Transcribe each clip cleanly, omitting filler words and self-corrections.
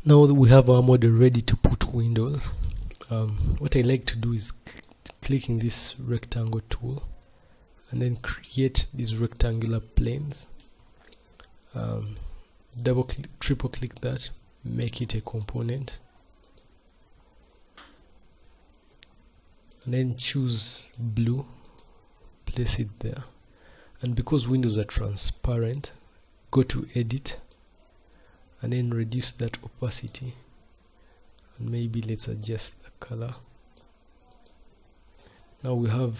Now that we have our model ready to put windows, what I like to do is clicking this rectangle tool and then create these rectangular planes. Double click, triple click that, make it a component, and then choose blue, place it there. And because windows are transparent, go to edit and then reduce that opacity, and maybe let's adjust the color. Now we have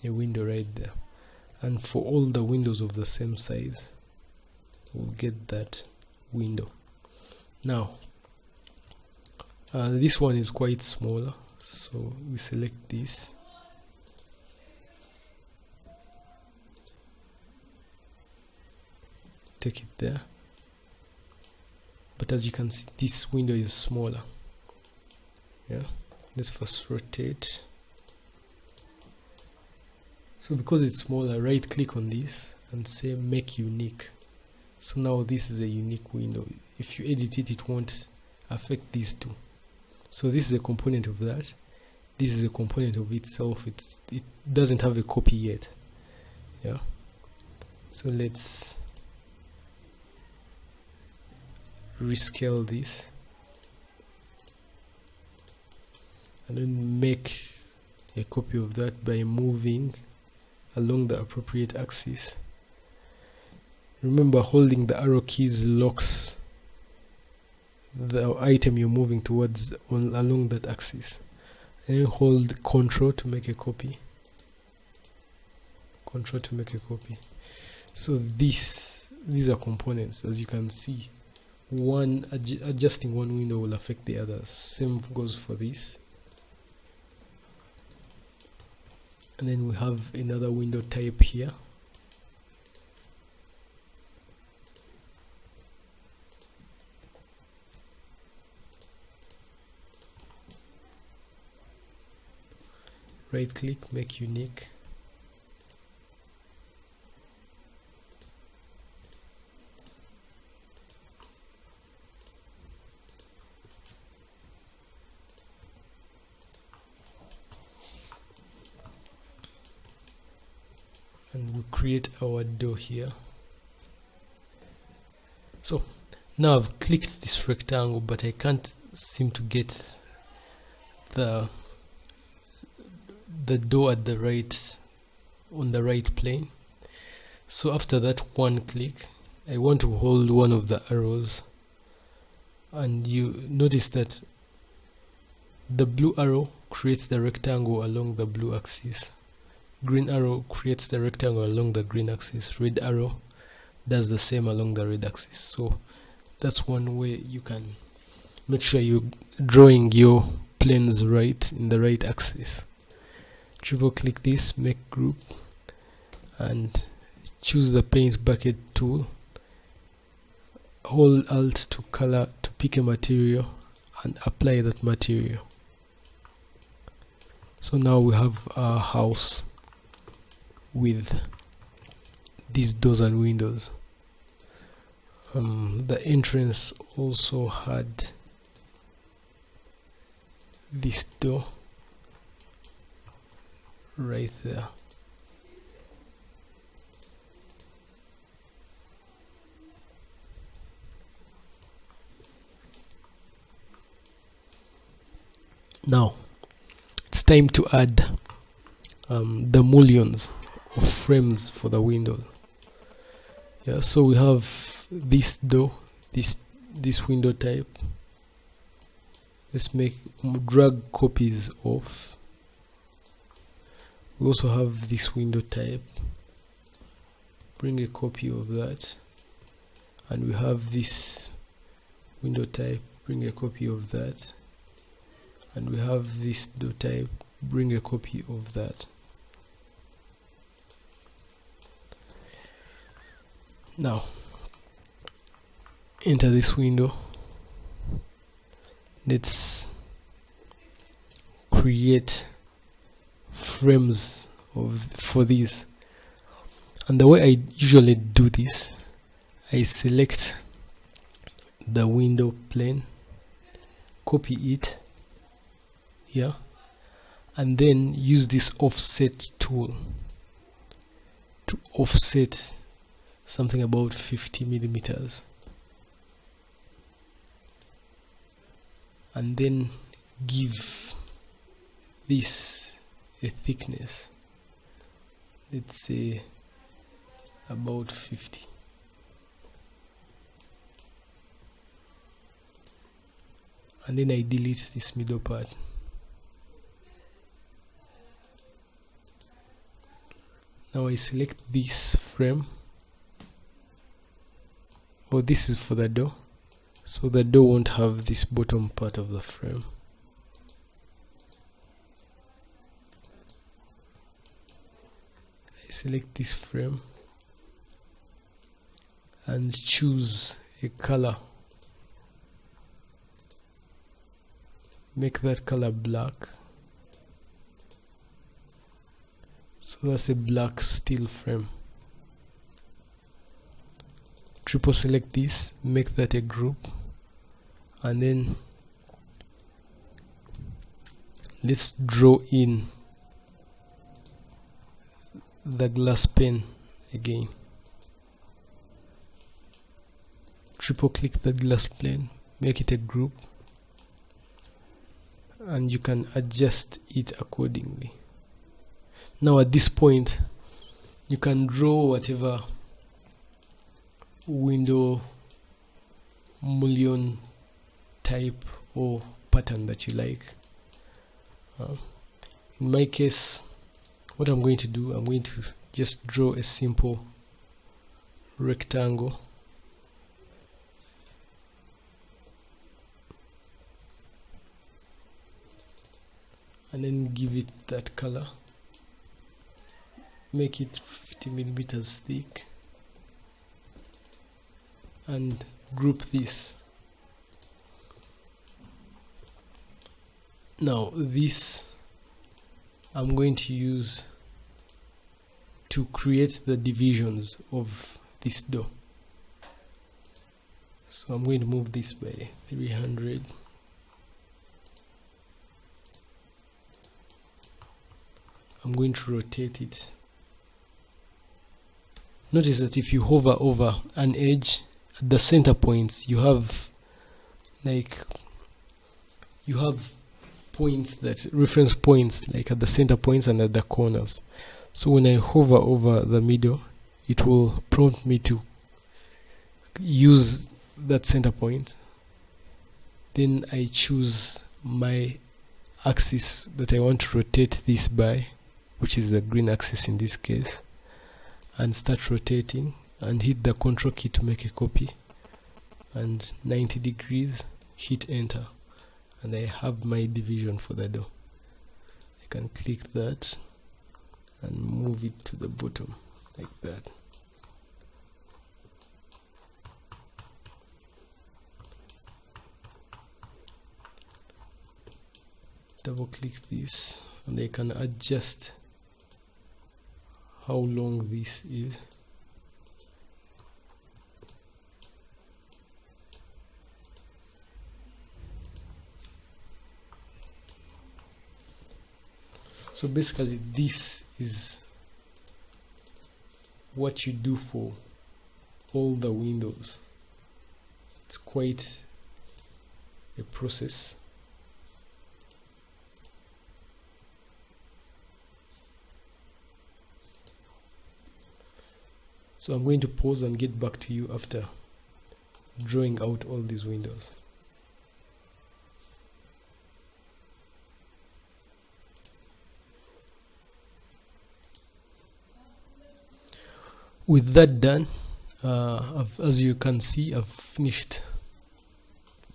a window right there, and for all the windows of the same size we'll get that window. Now this one is quite smaller, so we select this, take it there, but as you can see this window is smaller. Yeah, let's first rotate. So because it's smaller, right click on this and say make unique. So now this is a unique window. If you edit it, it won't affect these two. So this is a component of that, this is a component of itself. It doesn't have a copy yet. Yeah, so let's rescale this and then make a copy of that by moving along the appropriate axis. Remember, holding the arrow keys locks the item you're moving towards along that axis, and then hold Ctrl to make a copy. Ctrl to make a copy. So these are components. As you can see, one adjusting one window will affect the others. Same goes for this. And then we have another window type here. Right click, make unique. And we create our door here. So now I've clicked this rectangle, but I can't seem to get the door at on the right plane. So after that one click, I want to hold one of the arrows, and you notice that the blue arrow creates the rectangle along the blue axis, green arrow creates the rectangle along the green axis, red arrow does the same along the red axis. So that's one way you can make sure you're drawing your planes right in the right axis. Triple click this, make group, and choose the paint bucket tool, hold alt to color to pick a material and apply that material. So now we have our house with these doors and windows. The entrance also had this door right there. Now it's time to add the mullions of frames for the windows. Yeah, so we have this door, this window type. Let's drag copies of. We also have this window type, bring a copy of that, and we have this window type, bring a copy of that, and we have this door type, bring a copy of that. Now enter this window. Let's create frames for these, and the way I usually do this, I select the window plane, copy it here, and then use this offset tool to offset something about 50 millimeters, and then give this a thickness, let's say about 50. And then I delete this middle part. Now I select this frame, or this is for the door, so the door won't have this bottom part of the frame. I select this frame and choose a color. Make that color black. So that's a black steel frame. Triple select this, make that a group, and then let's draw in the glass pane again. Triple click that glass pane, make it a group, and you can adjust it accordingly. Now at this point you can draw whatever window mullion type or pattern that you like. In my case, what I'm going to do, I'm going to just draw a simple rectangle, and then give it that color, make it 50 millimeters thick, and group this. Now this I'm going to use to create the divisions of this door. So I'm going to move this by 300. I'm going to rotate it. Notice that if you hover over an edge, at the center points you have points, that reference points, like at the center points and at the corners. So when I hover over the middle, it will prompt me to use that center point. Then I choose my axis that I want to rotate this by, which is the green axis in this case, and start rotating, and hit the Ctrl key to make a copy, and 90 degrees, hit enter, and I have my division for the door. I can click that and move it to the bottom like that. Double click this, and I can adjust how long this is. So basically this is what you do for all the windows. It's quite a process. So I'm going to pause and get back to you after drawing out all these windows. With that done, as you can see, I've finished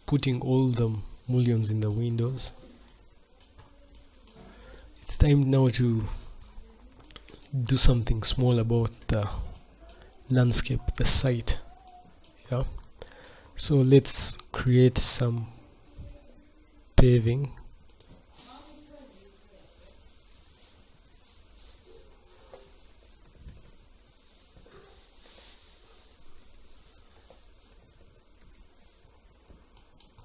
putting all the mullions in the windows. It's time now to do something small about the landscape, the site. Yeah, so let's create some paving.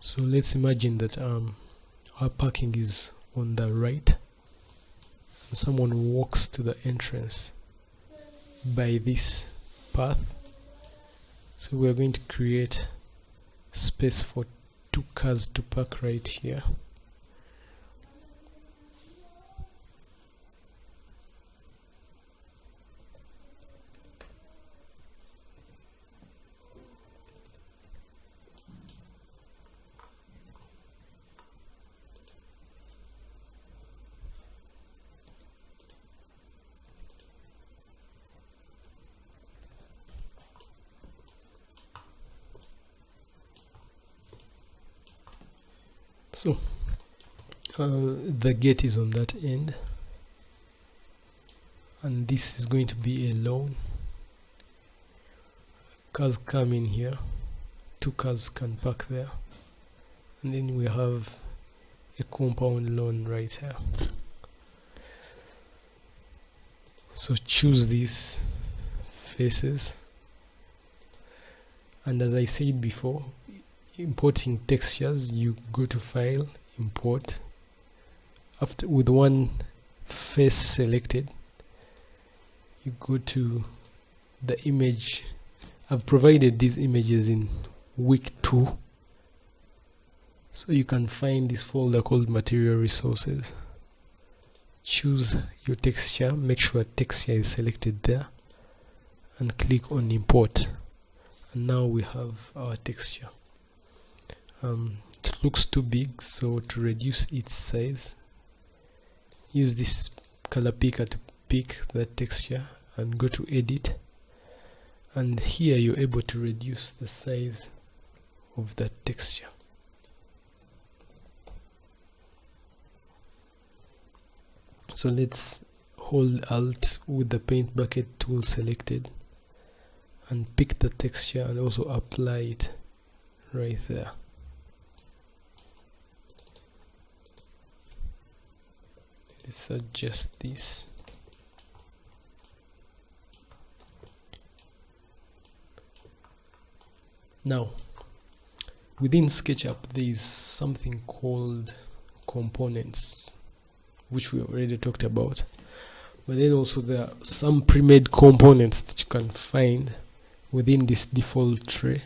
So let's imagine that our parking is on the right and someone walks to the entrance by this path. So we are going to create space for 2 cars to park right here. So the gate is on that end, and this is going to be a lawn. Cars come in here, 2 cars can park there, and then we have a compound lawn right here. So choose these faces, and as I said before, importing textures, you go to file, import. After, with one face selected, you go to the image. I've provided these images in week 2, so you can find this folder called material resources. Choose your texture, make sure texture is selected there, and click on import. And now we have our texture. It looks too big, so to reduce its size, use this color picker to pick that texture and go to edit, and here you're able to reduce the size of that texture. So let's hold Alt with the paint bucket tool selected and pick the texture and also apply it right there. Let's adjust this. Now, within SketchUp there is something called components, which we already talked about, but then also there are some pre-made components that you can find within this default tray.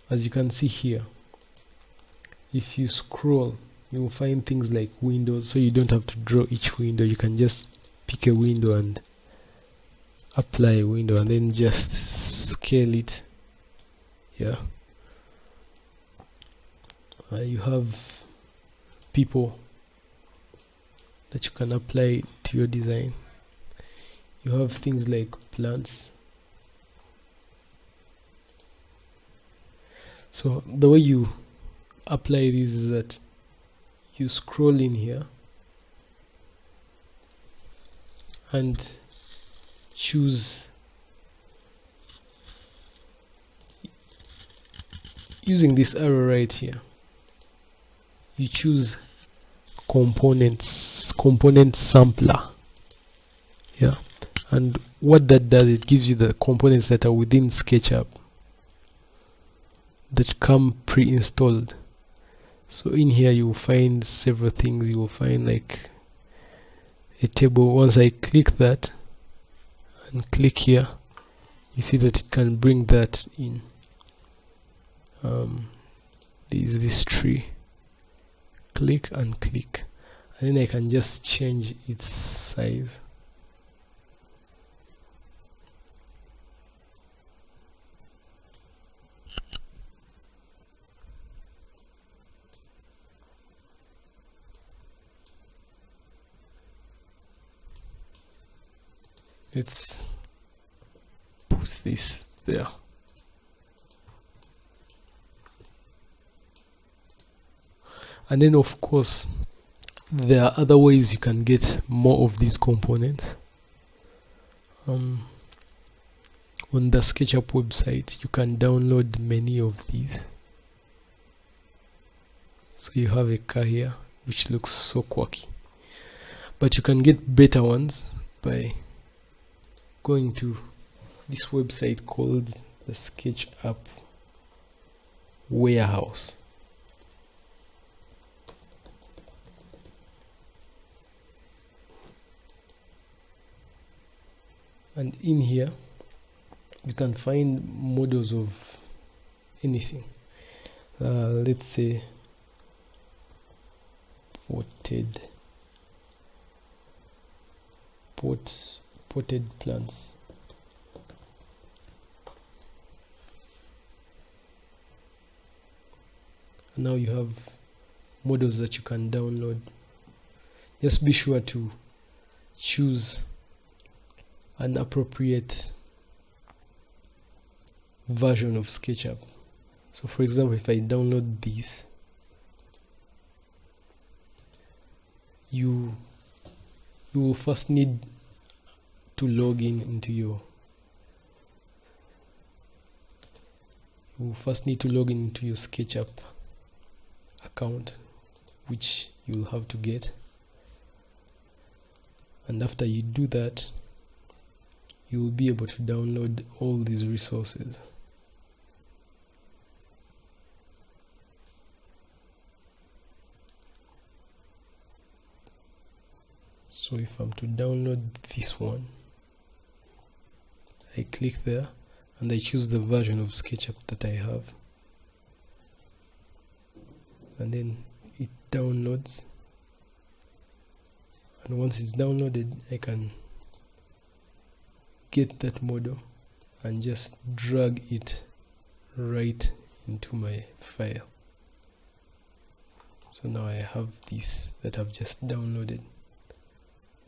As you can see here, if you scroll, you will find things like windows, so you don't have to draw each window. You can just pick a window and apply a window and then just scale it. Yeah. You have people that you can apply to your design. You have things like plants. So the way you apply this is that you scroll in here and choose, using this arrow right here, you choose components, component sampler. Yeah, and what that does, it gives you the components that are within SketchUp that come pre-installed. So in here you will find several things. You will find like a table. Once I click that and click here, you see that it can bring that in. There's this tree. Click and click, and then I can just change its size. Let's put this there. And then of course there are other ways you can get more of these components. On the SketchUp website you can download many of these. So you have a car here which looks so quirky, but you can get better ones by going to this website called the Sketchup warehouse. And in here you can find models of anything. Let's say potted plants. And now you have models that you can download. Just be sure to choose an appropriate version of SketchUp. So for example, if I download this, you will first need to log into your SketchUp account, which you'll have to get. And after you do that, you will be able to download all these resources. So if I'm to download this one, I click there and I choose the version of SketchUp that I have, and then it downloads. And once it's downloaded, I can get that model and just drag it right into my file. So now I have this that I've just downloaded,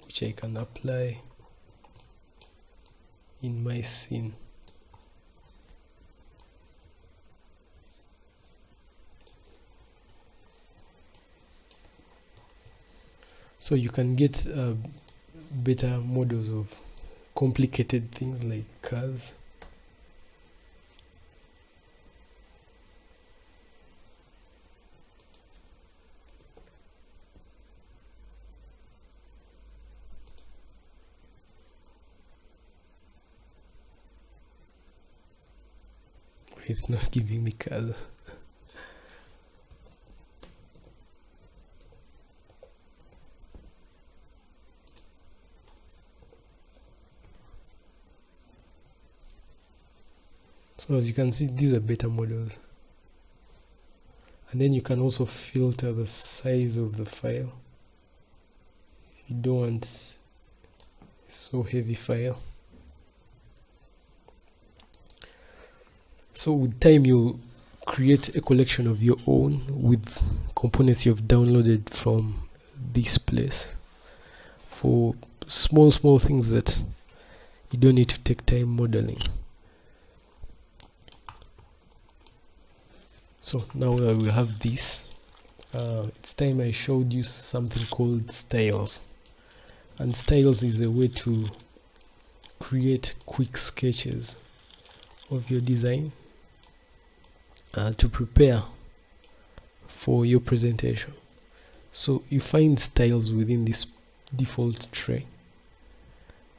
which I can apply in my scene. So you can get better models of complicated things like cars. It's not giving me cars. So as you can see, these are better models. And then you can also filter the size of the file. If you don't want a so heavy file. So with time you'll create a collection of your own with components you've downloaded from this place for small things that you don't need to take time modeling. So now that we have this, it's time I showed you something called styles. And styles is a way to create quick sketches of your design to prepare for your presentation. So you find styles within this default tray,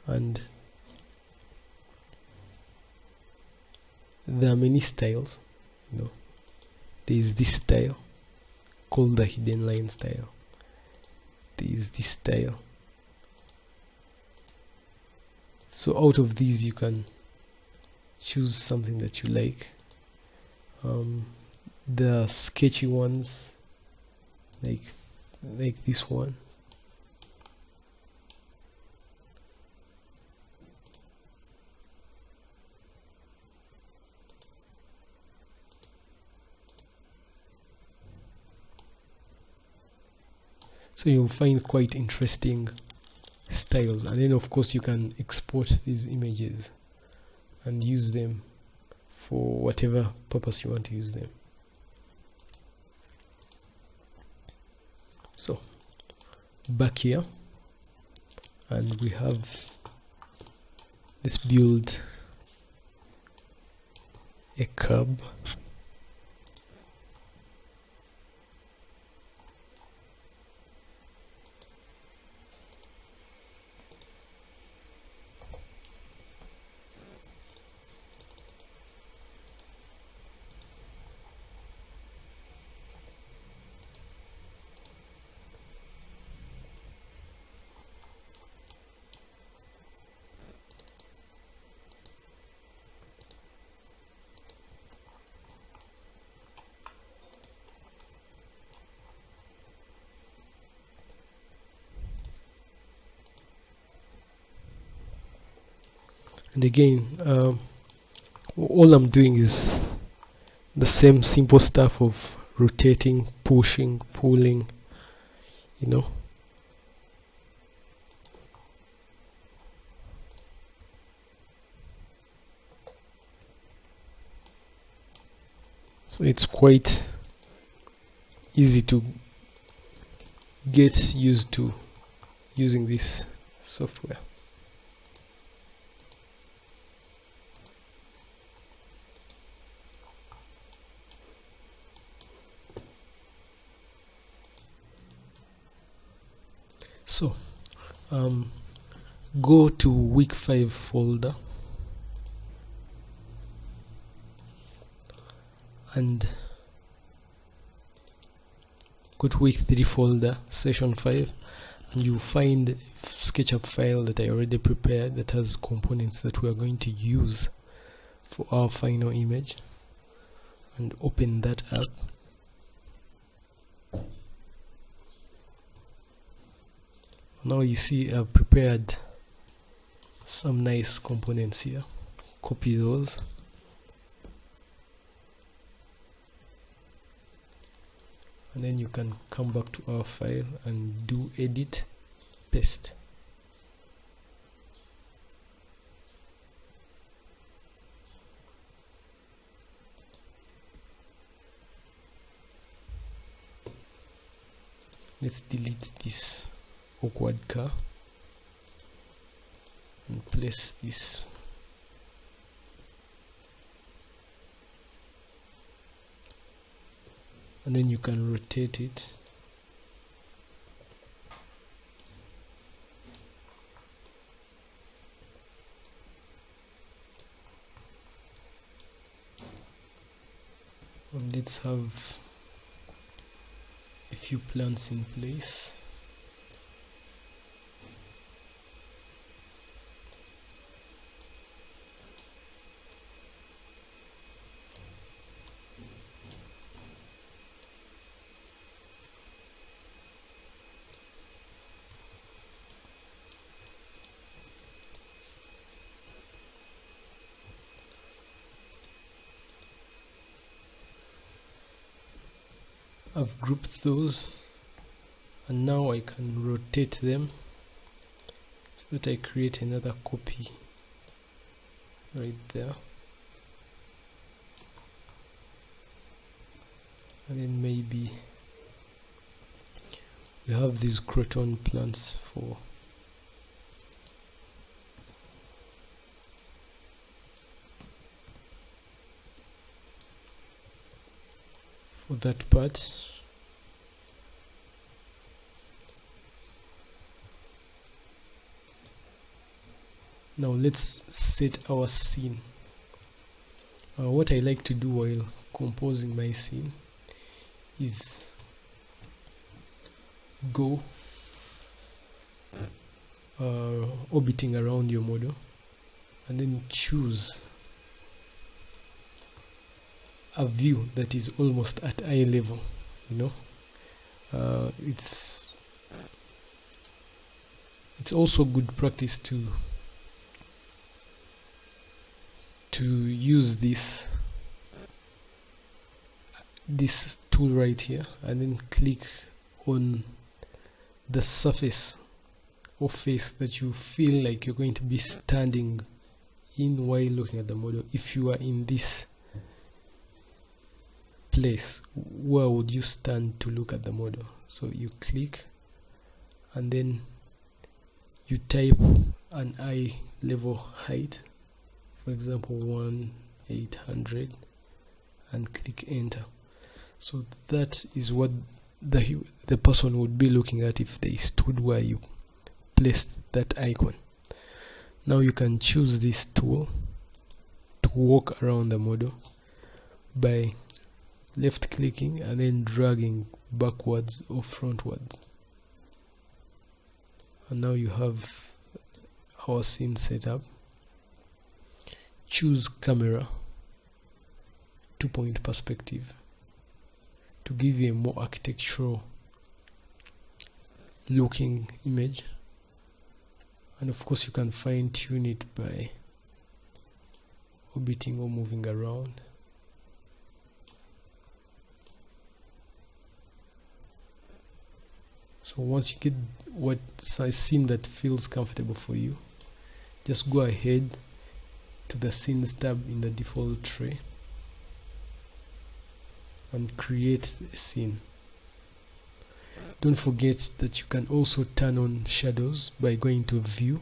and there are many styles. There is this style called the hidden line style. There is this style. So out of these you can choose something that you like. The sketchy ones, like this one. So you'll find quite interesting styles, and then of course you can export these images and use them for whatever purpose you want to use them. So back here, and we have, let's build a curb. And again, all I'm doing is the same simple stuff of rotating, pushing, pulling, you know. So it's quite easy to get used to using this software. So go to week 5 folder and go to week 3 folder, session 5, and you find a SketchUp file that I already prepared that has components that we are going to use for our final image, and open that up. Now you see I've prepared some nice components here. Copy those, and then you can come back to our file and do edit, paste. Let's delete this awkward car and place this. And then you can rotate it. And let's have a few plants in place. I've grouped those, and now I can rotate them so that I create another copy right there. And then maybe we have these croton plants for that part. Now let's set our scene. What I like to do while composing my scene is go orbiting around your model and then choose a view that is almost at eye level, you know. It's also good practice to use this tool right here and then click on the surface or face that you feel like you're going to be standing in while looking at the model. If you are in this place, where would you stand to look at the model? So you click and then you type an eye level height, for example 1800, and click enter. So that is what the person would be looking at if they stood where you placed that icon. Now you can choose this tool to walk around the model by left clicking and then dragging backwards or frontwards. And now you have our scene set up. Choose camera 2-point perspective to give you a more architectural looking image, and of course you can fine tune it by orbiting or moving around. So once you get what size scene that feels comfortable for you, just go ahead to the scenes tab in the default tray and create a scene. Don't forget that you can also turn on shadows by going to view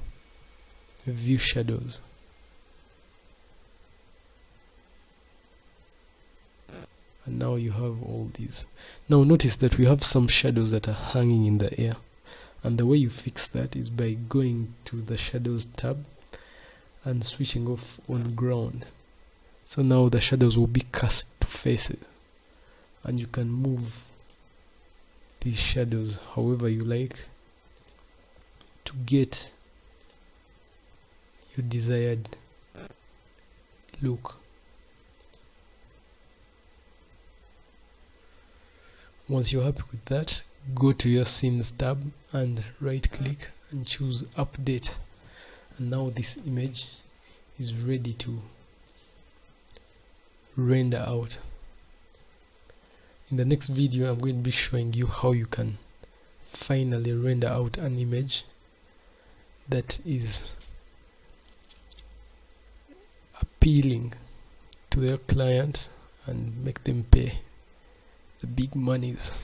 shadows. And now you have all these. Now notice that we have some shadows that are hanging in the air, and the way you fix that is by going to the shadows tab and switching off on ground. So now the shadows will be cast to faces, and you can move these shadows however you like to get your desired look. Once you're happy with that, go to your scenes tab and right click and choose update, and now this image is ready to render out. In the next video I'm going to be showing you how you can finally render out an image that is appealing to their clients and make them pay the big monies.